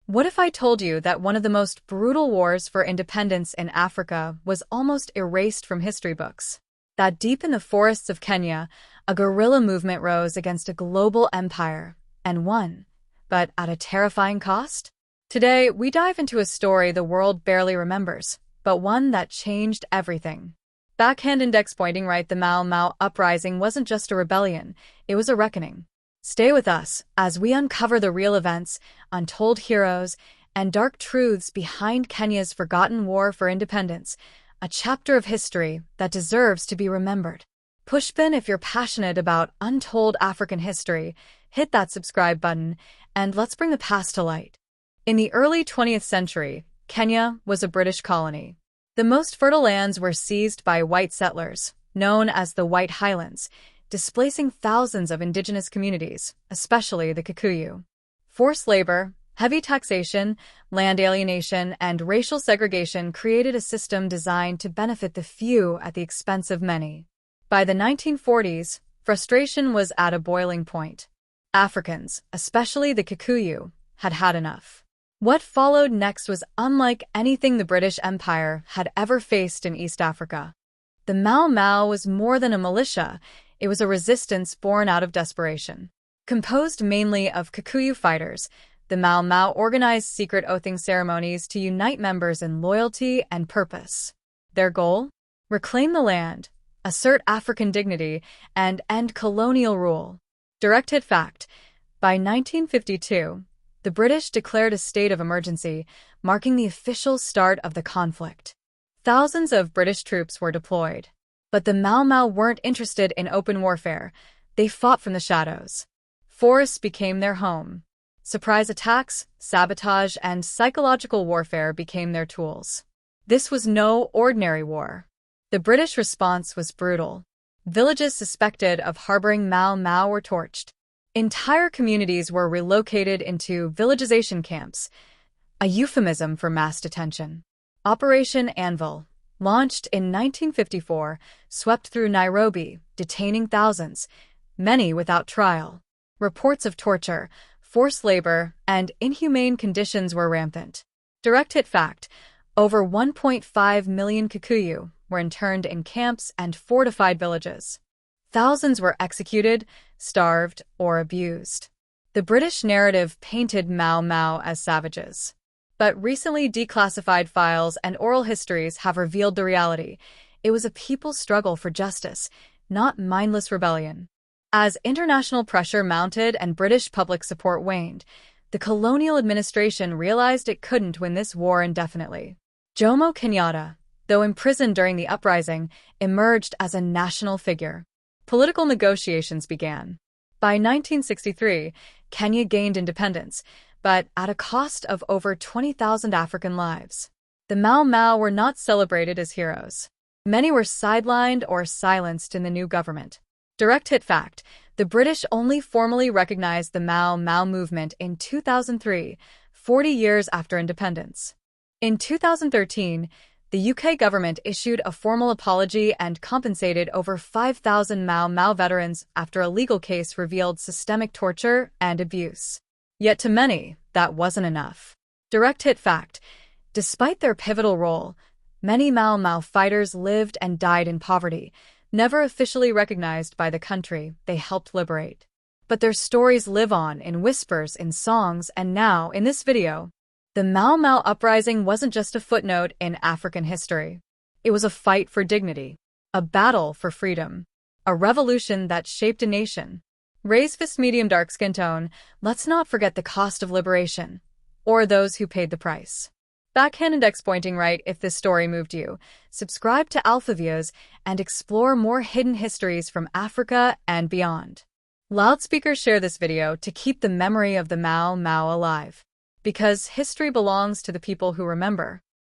What if I told you that one of the most brutal wars for independence in Africa was almost erased from history books? That deep in the forests of Kenya, a guerrilla movement rose against a global empire and won, but at a terrifying cost? Today, we dive into a story the world barely remembers, but one that changed everything. Backhand index pointing right, the Mau Mau Uprising wasn't just a rebellion, it was a reckoning. Stay with us as we uncover the real events, untold heroes, and dark truths behind Kenya's forgotten war for independence, a chapter of history that deserves to be remembered. Pushpin, if you're passionate about untold African history, hit that subscribe button, and let's bring the past to light. In the early 20th century, Kenya was a British colony. The most fertile lands were seized by white settlers, known as the White Highlands, displacing thousands of indigenous communities, especially the Kikuyu. Forced labor, heavy taxation, land alienation, and racial segregation created a system designed to benefit the few at the expense of many. By the 1940s, frustration was at a boiling point. Africans, especially the Kikuyu, had had enough. What followed next was unlike anything the British Empire had ever faced in East Africa. The Mau Mau was more than a militia. It was a resistance born out of desperation. Composed mainly of Kikuyu fighters, the Mau Mau organized secret oathing ceremonies to unite members in loyalty and purpose. Their goal? Reclaim the land, assert African dignity, and end colonial rule. Direct hit fact: by 1952, the British declared a state of emergency, marking the official start of the conflict. Thousands of British troops were deployed. But the Mau Mau weren't interested in open warfare. They fought from the shadows. Forests became their home. Surprise attacks, sabotage, and psychological warfare became their tools. This was no ordinary war. The British response was brutal. Villages suspected of harboring Mau Mau were torched. Entire communities were relocated into villagization camps, a euphemism for mass detention. Operation Anvil, launched in 1954, swept through Nairobi, detaining thousands, many without trial. Reports of torture, forced labor, and inhumane conditions were rampant. Direct hit fact: over 1.5 million Kikuyu were interned in camps and fortified villages. Thousands were executed, starved, or abused. The British narrative painted Mau Mau as savages. But recently declassified files and oral histories have revealed the reality. It was a people's struggle for justice, not mindless rebellion. As international pressure mounted and British public support waned, the colonial administration realized it couldn't win this war indefinitely. Jomo Kenyatta, though imprisoned during the uprising, emerged as a national figure. Political negotiations began. By 1963, Kenya gained independence, but at a cost of over 20,000 African lives. The Mau Mau were not celebrated as heroes. Many were sidelined or silenced in the new government. Direct hit fact: the British only formally recognized the Mau Mau movement in 2003, 40 years after independence. In 2013, the UK government issued a formal apology and compensated over 5,000 Mau Mau veterans after a legal case revealed systemic torture and abuse. Yet to many, that wasn't enough. Direct hit fact: despite their pivotal role, many Mau Mau fighters lived and died in poverty, never officially recognized by the country they helped liberate. But their stories live on in whispers, in songs, and now, in this video. The Mau Mau Uprising wasn't just a footnote in African history. It was a fight for dignity, a battle for freedom, a revolution that shaped a nation. Raise fist, medium dark skin tone. Let's not forget the cost of liberation, or those who paid the price. Backhand index pointing right if this story moved you. Subscribe to Alphaviewz and explore more hidden histories from Africa and beyond. Loudspeakers, share this video to keep the memory of the Mau Mau alive. Because history belongs to the people who remember.